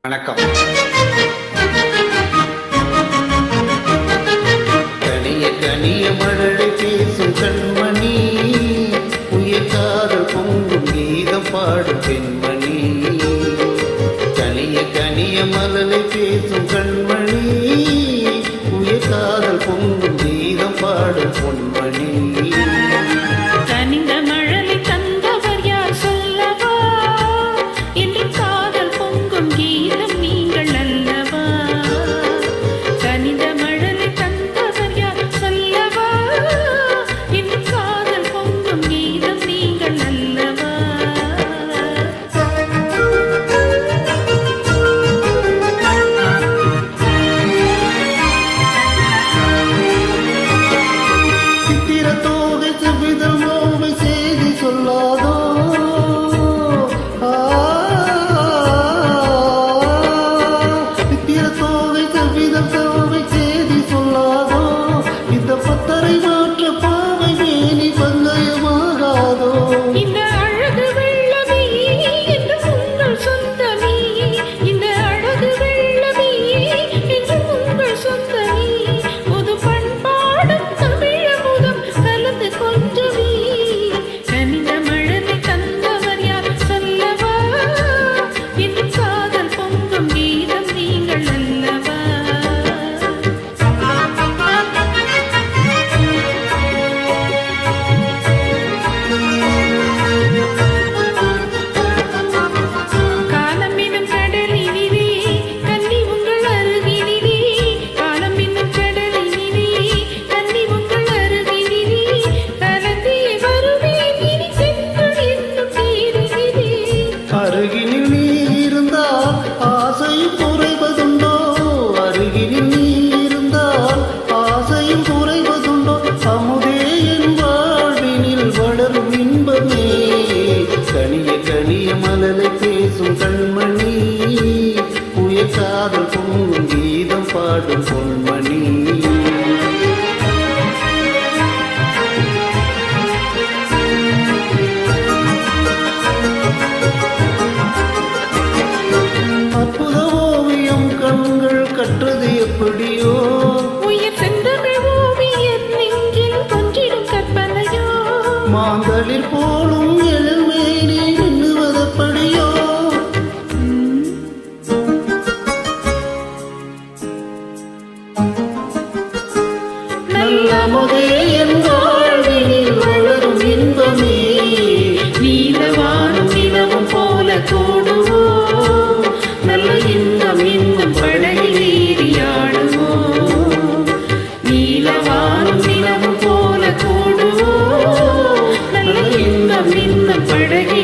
வணக்கம். கனிய கனிய மழலை பேசும் கண்மணி, உயிர் காதல் பொங்கும் கீதம் பாடும் பெண்மணி. கனிய கனிய மழலை பேசும் கண்மணி, உயிர் காதல் பொங்கும் கீதம் பாடும் பொன்மணி. அருகினில் நீ இருந்தால் ஆசையும் குறைவதுண்டோ, அருகினில் நீ இருந்தால் ஆசையும் குறைவதுண்டோ. அமுதே என் வாழ்வினில் வளரும் இன்பமே, கனிய கனிய மலரை பேசும் கண்மணி, உயிர் காதல் பொங்கும் கீதம் பாடும் பொன்மணி. கற்றது எப்படியோ, உயிர் சென்றமிழ் ஓவியர் நெஞ்சில் கொஞ்சிடும் கற்பனையோ, மாந்தளிர் போலும் எழுமேனி எண்ணுவதப்படியோ. நல்லமுதே என் வாழ்வினில் வளரும் இன்பமே, நீலவானும் நிலவும் போல கூடுவோ, நல்ல இன்பம் இன்னும் படகில் ஏறியாடுவோ. நீலவானும் நிலவும் போல கூடுவோ, நல்ல இன்பம் இன்னும் படகில்